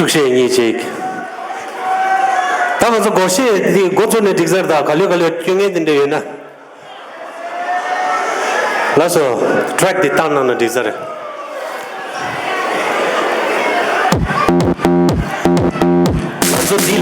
숙제이지. 다만서 고시 이 고전의 딕저다 갈려 경에든데 요나. 라서 트랙 디 탄나는 딕저. 라서 딜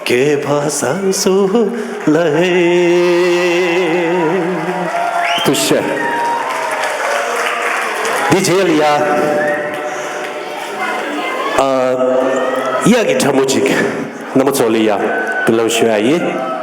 के भाषा सुलहे Tushya 디제일이야 이야기 참으직 너무 졸리야 불러주셔야지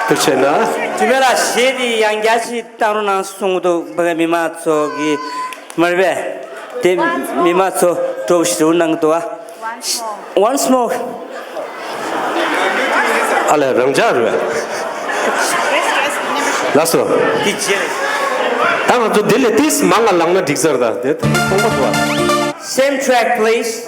두시나 주변아 시디 양자시 따로나 송도 버가 미마초기 말베 데 미마초 조시도 낭도아 once more 알레 랑자르 라소 디제 다만 또 딜레티스 망갈랑나 딕서다 데 통과도와 same track please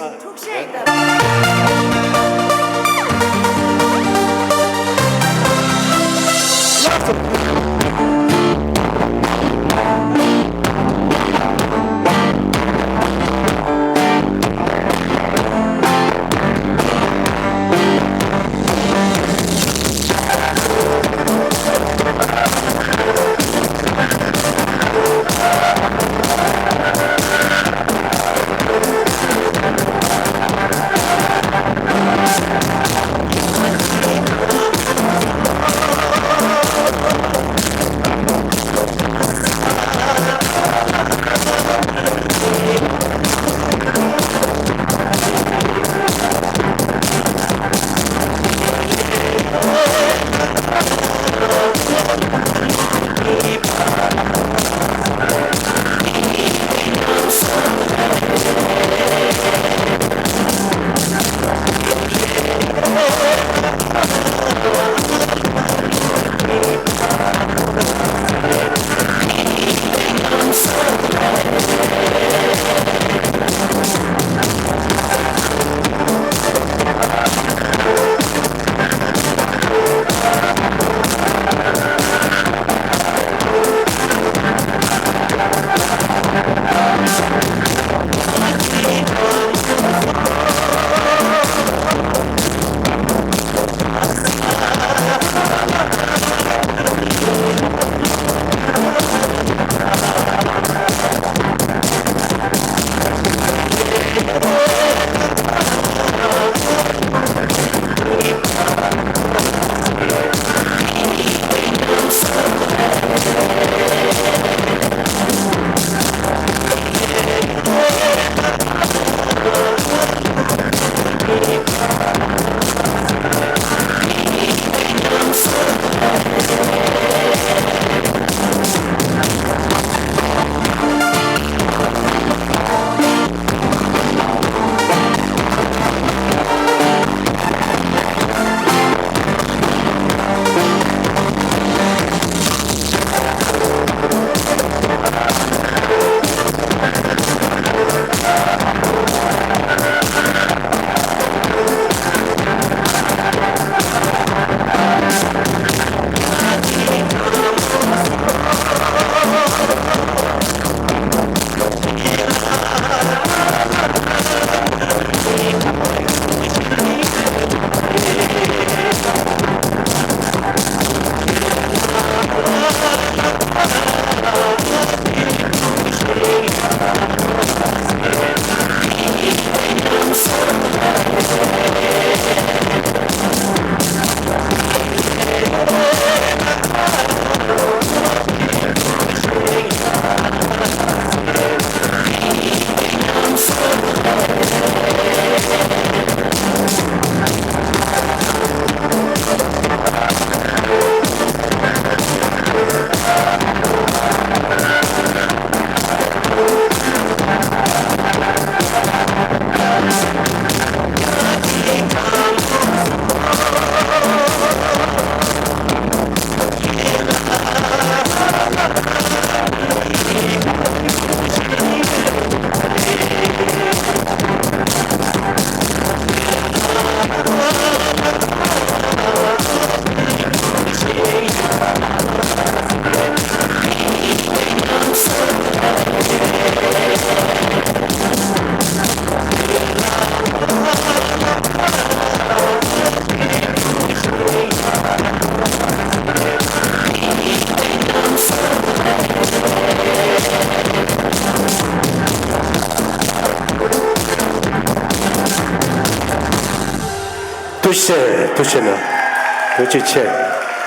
두시나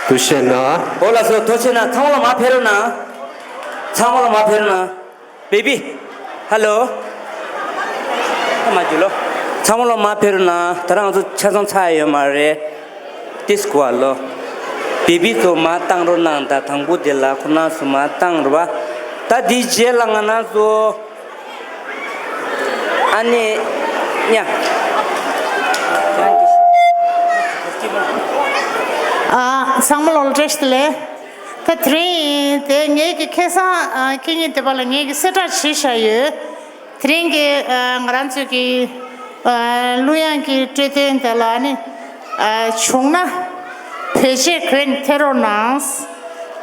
두시나 올라서 도시나 창월로 마페르나 창월로 마페르나 베이비 할로 마줄로 창월로 마페르나 다랑도 차선 차예요 말에 disqualo. Baby to matang ronang ta tangbu de la kuna sumatang rwa. Ta DJ langana zo ane nya. Sammal olrestle ta train te nge kesa kinyi te bala nge seta shisha ye train ge ngaranchu ki luyang ki treten ta la ni chungna peche kwen teronans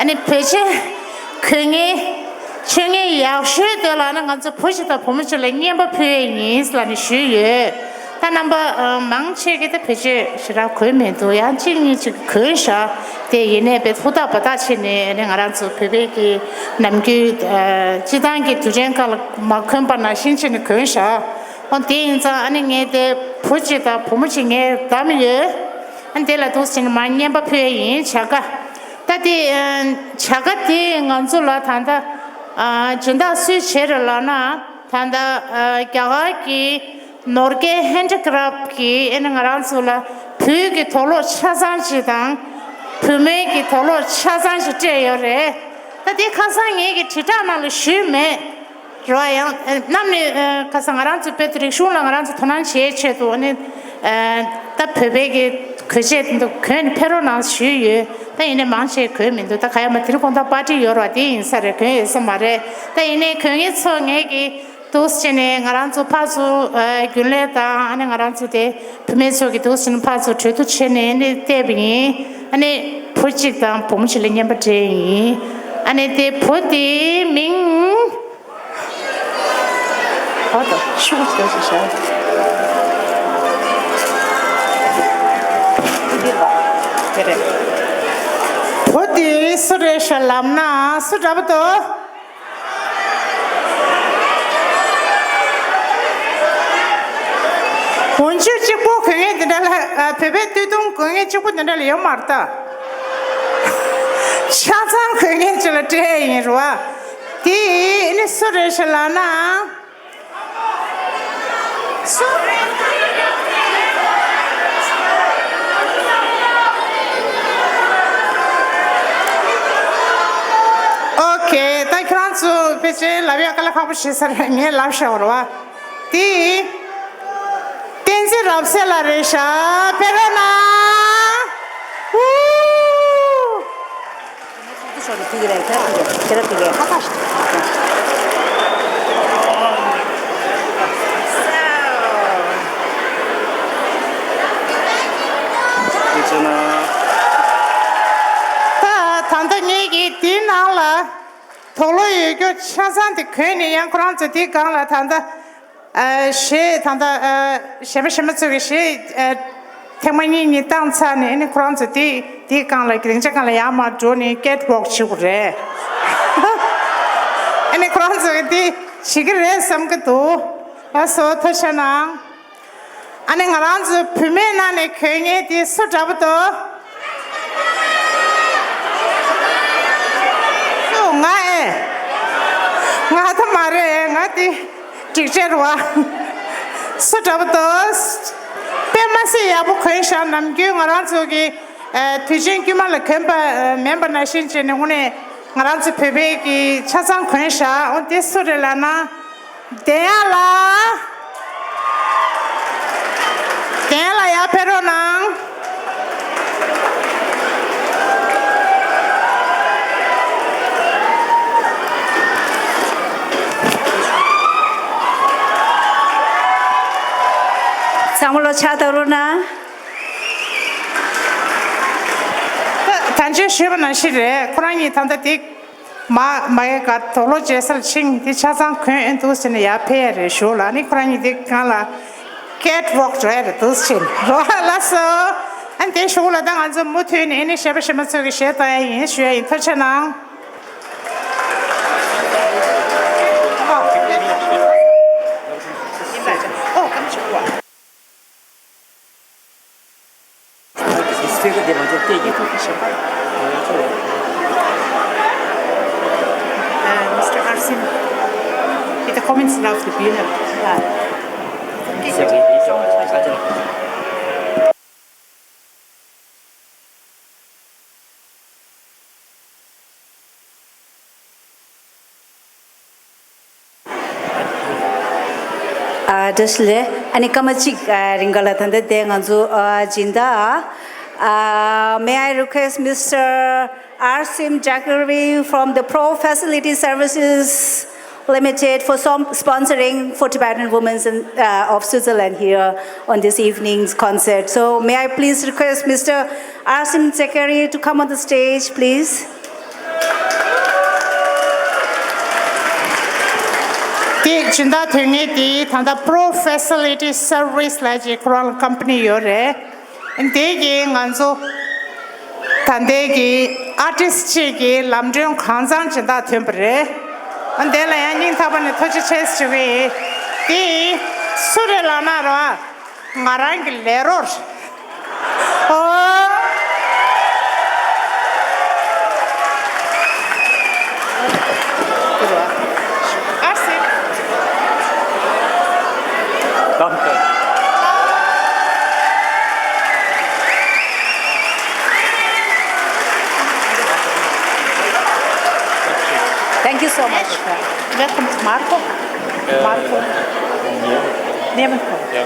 ani peche kwengi chungi yakshu te la na nganchu phoshi ta phomche le nyamba phe ni sla ni shu ye ta namba mangche ge ta peche shira kwen do ya jingni chi kwen sha te yene be thoda bata chine ne ngaranchu phebe ki namgi jidang ki tujen kal ma kwen pa na shin chine kwen sha on te inza ani nge de phochi ta phomche nge dam ye an de la dos chin ma nyamba phe yin chaga ta de chaga de nganchu la thanda jinda su chere la na thanda kya ki norge handicraft ki en ngaranchu la phu ki tholo chazan chi dang phume ki tholo chazan chi te yore ta de khasang ye ki thita na lu shu me roya namni khasang ngaranchu petri shu la ngaranchu thonan che che do ne ta phume ki khje do khen pero na shu ye ta ine mangche khe min do ta khaya ma thir kon ta party yor di insare khe samare ta ine khe songe ki dos chene ngaranchu phasu gyule ta ane ngaranchu de phumeso ki dos chen phasu chetu chene ne tebi ane phojik ta pomchile nyamba de ane de phodi ming hodo shugo de sha kere phodi sure shalamna sudabto Onju chipo kenge dindala pepe tudung kenge chipo dindala yo marta. Chazang kenge chila te yin rwa. Ti ini sure shalana. Okay, ta kransu peche labia kala khabu shisar nge labsha rwa. Ti Tenzi rapse la resha, pero na. Ta tanda negi di nang la, tholo yego chazan di kweni yang kurang zi di gang la tanda. She tanda shema tsugi she temani ni dangcha ni ni kurang zi di gang la gring gang la yama zhu ni get walk chi gu re ni kurang zi di chi ge re sam ge du so ta shana ani ngarang zi pime na ni kenge di su zha bu do so nga nga ta ma re nga di Tigerwa Sotabos Pemasi Abu Khaisha Namgi Ngaranzugi Tijin Kimal Kempa member Nashin Chenune Ngaranzu Pebeki Chazan Khaisha on this Surelana Deala Ya Peronang Samlo chataruna Tanje shibana shire Kurani tanda dik ma ka tolo jesal ching di chazang kwen entusine ya pere shola ni Kurani dik kala catwalk red tusin la so ante shola dang anzo mutun ini sheba shema tsugi sheta yin shue yin tachana Mr. Arsin, bitte kommen Sie auf die Bühne. Ja. Dasle ani kamachik ringala thande de nganzu jinda. May I request Mr. Arsim Jakari from the Pro Facility Services Limited for some sponsoring for Tibetan women of Switzerland here on this evening's concert. So may I please request Mr. Arsim Jakari to come on the stage, please. The Jinda Thingy, the Tanda Pro Facility Service like a company yore, and they ging and so Tandegi artist chigi Lamjung Kansan Jinda Timbre. And then I need to have a touch chest to be the Surelana Marang Leros. Oh, Thank you so much. welcome to Marco. Marco. Nebenko. Ja,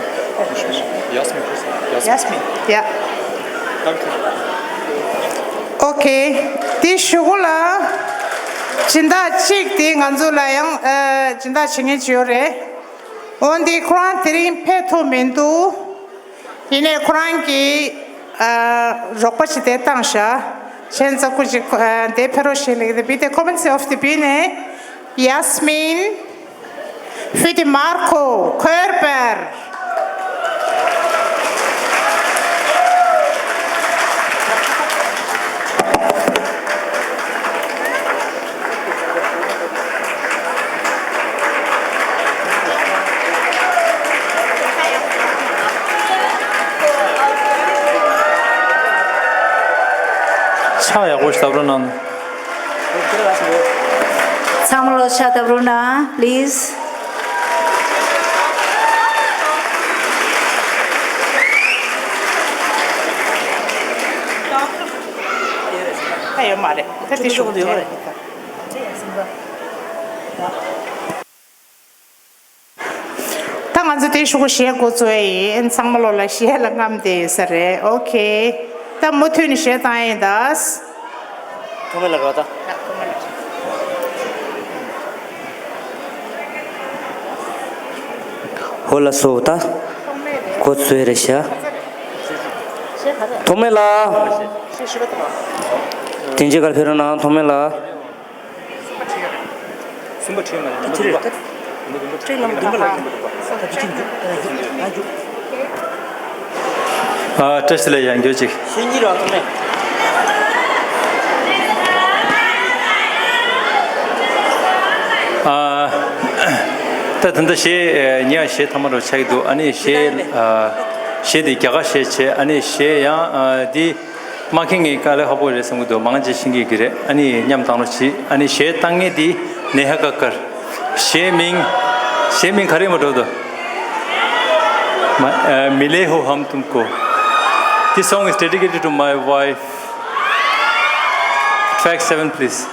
Jasmin. Jasmin. Yeah. Danke. Okay. The Shugula Jinda Chik the Anzula Yang Jinda Chingijure. On the Kran Tirin Peto Mendu in a cranky Ropachi de Tansha. Chenza Kuji de Peroshili, the bit comments of the Bine, Yasmin, Fidi Marco, Kerber. 차야 고시다브로는 Samlo Chatabruna, please. Hey, Mare, that is what you are. Tangan the issue share goes away and Samalola share Langam de Sare. Okay. The Mutun share time does. Hola sota Kotsueresha Tomela Tinjigal Pirana Tomela 테스트레 양교직 따든다 시 니아 시 타마로 차기도 아니 시디 겨가 시체 아니 시야 디 마킹이 깔에 하보를 성도 망지 신기 그래 아니 냠당로치 아니 시 땅에 디 내하가कर shaming खरे मटो दो मिले हो हम तुमको This song is dedicated to my wife. Track 7 please.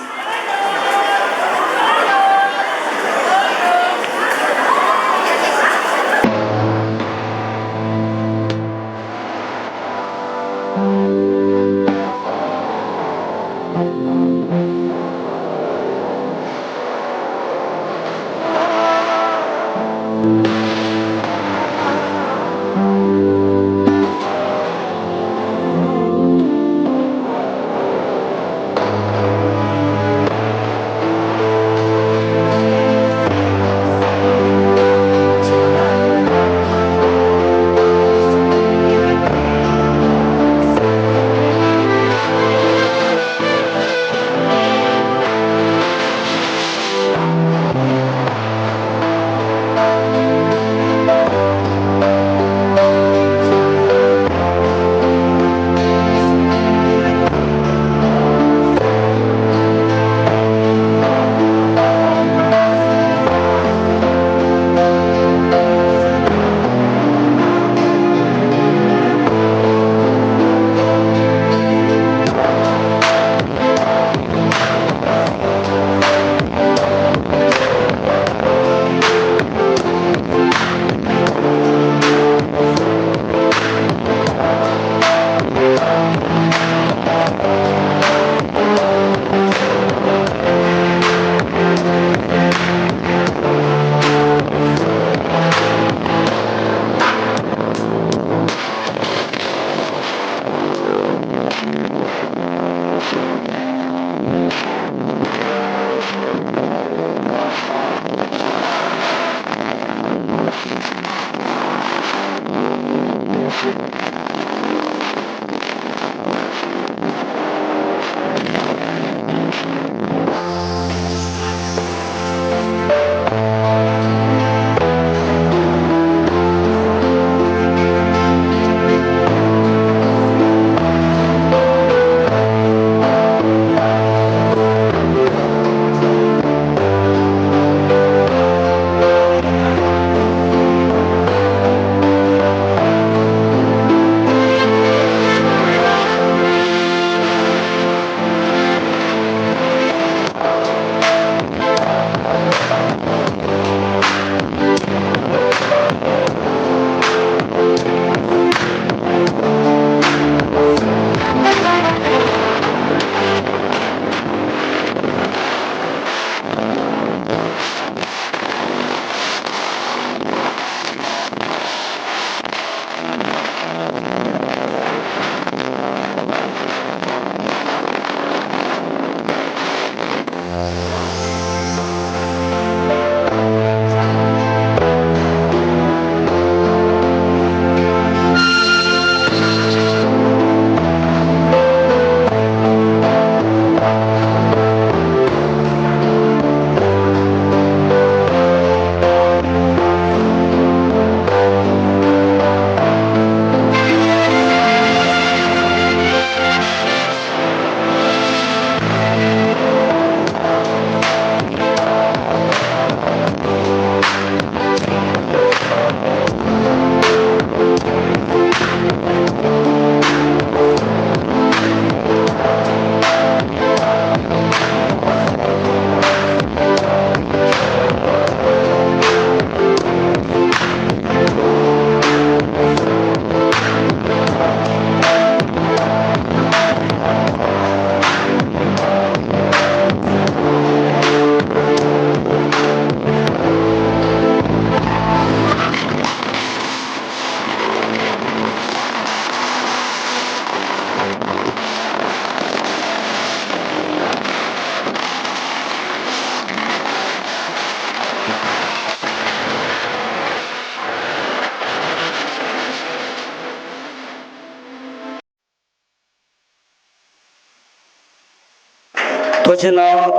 도치나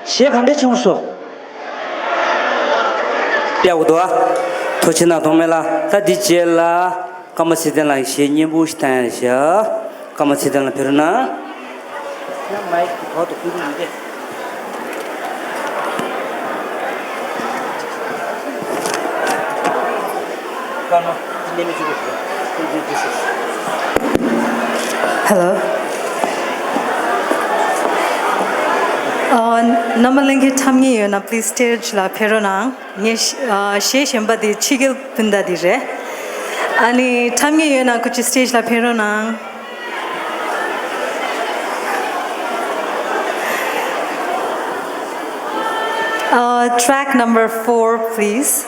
시간대 청소 뼈도아 도치나 도메라 다디젤라 까마시델라 시니부스탄샤 까마시델라 페르나 그냥 마이크 더도 부르는데 까마 님이 주고 Hello. Namalangi Tamgi na please stage la perona ni she shemba di chigil pinda di re ani Tamgi na kuch stage la perona track number 4 please.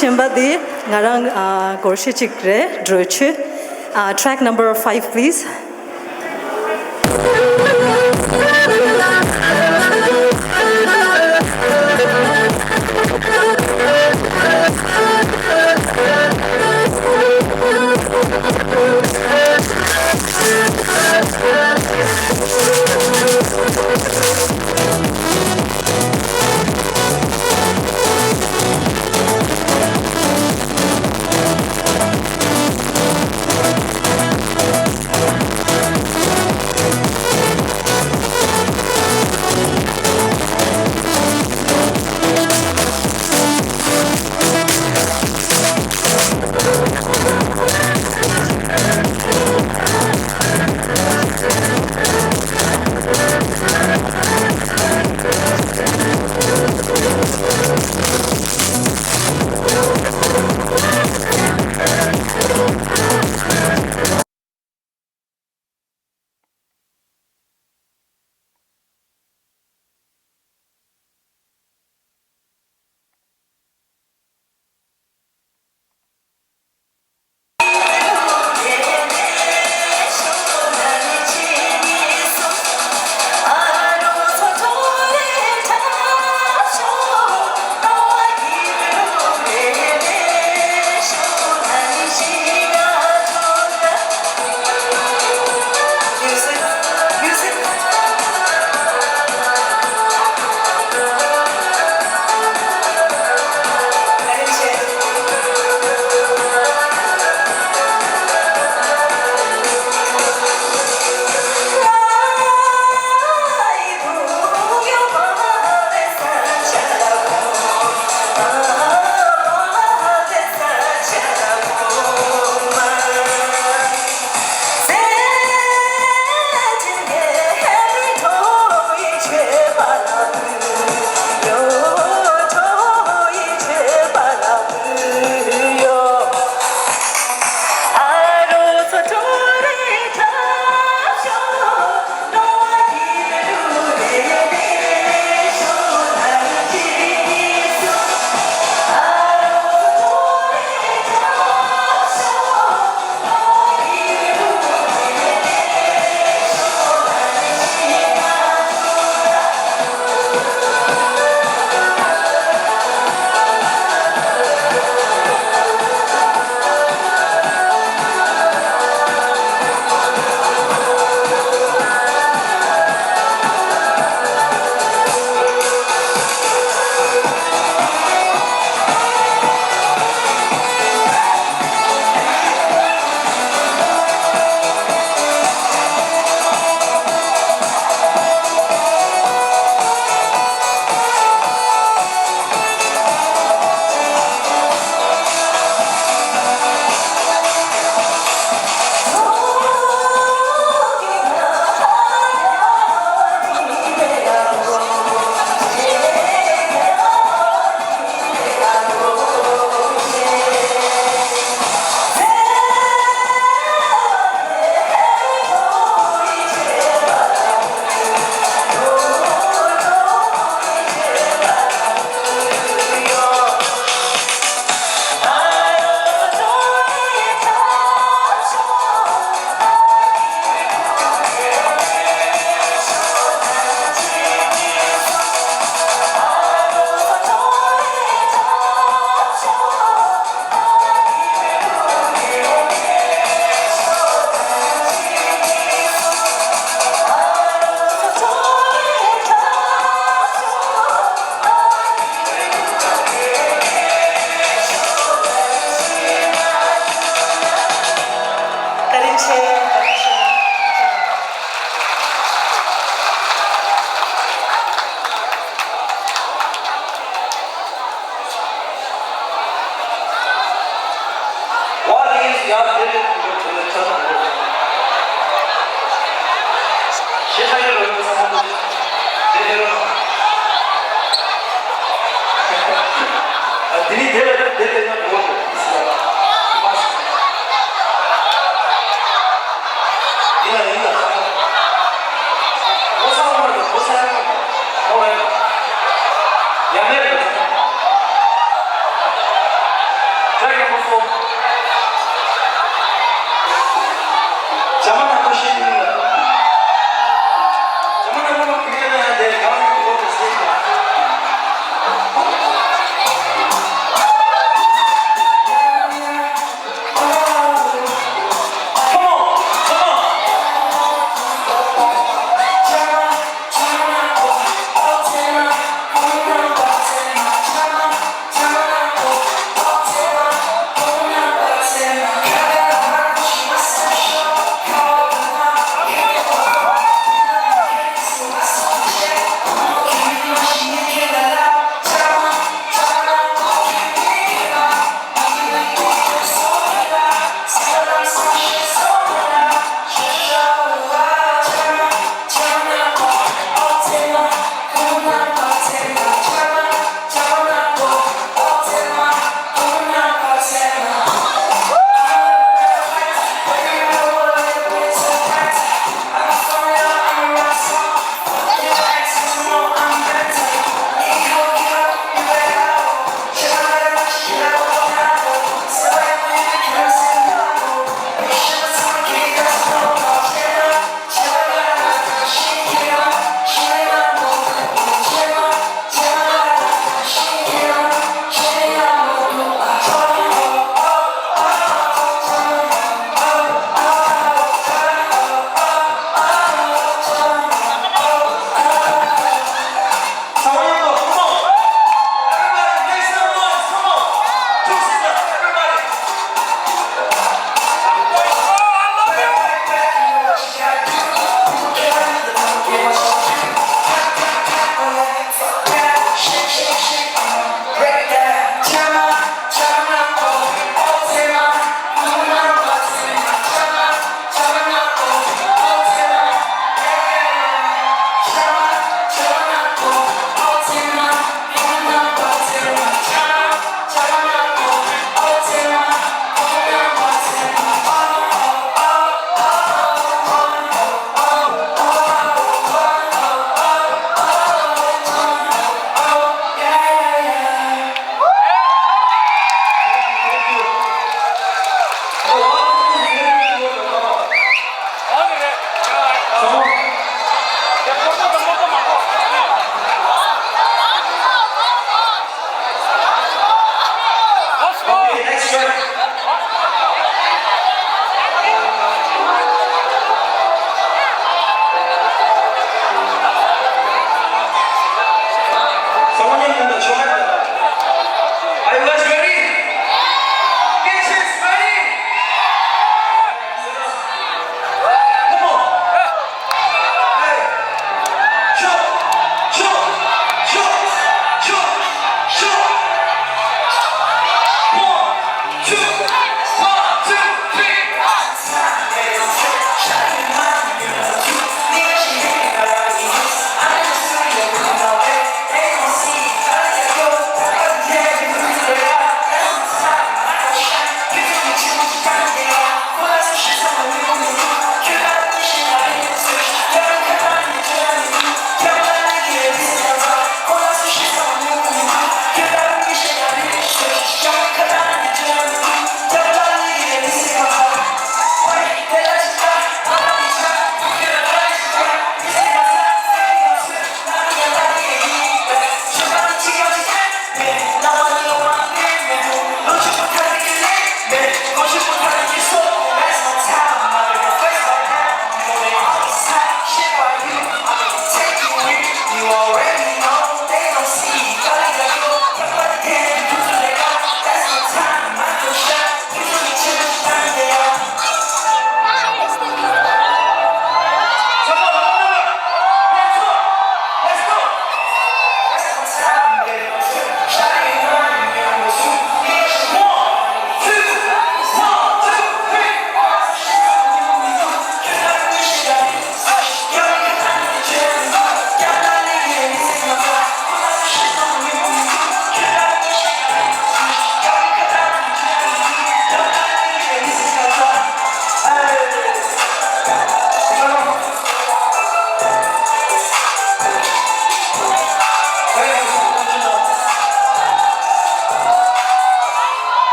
Shembadi ngarang gorshi chikre drochu track number 5 please.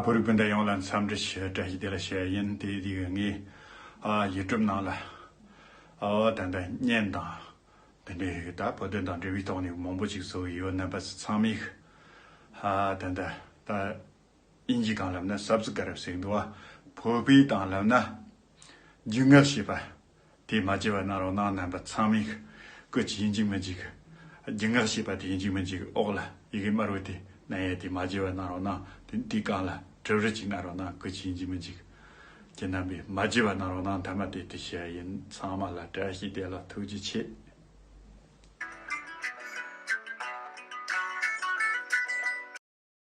보르근다 영란 삼르시 다히데라 샤인 디디응이 유튜브 나라 단다 년다 근데 다 보던다 리비토니 몸부직소 이거 나바스 참이 단다 다 인지강람나 subscribe 생도와 법이 당람나 중요시바 디마지와 나로나 나바 참이 그 진지면지 중요시바 디진지면지 올라 이게 말로디 나의 디마지와 나로나 디가라 저르지 나로나 그 진지면지 제나비 마지와 나로나 담아대 뜻이야 인 사마라 다시데라 투지치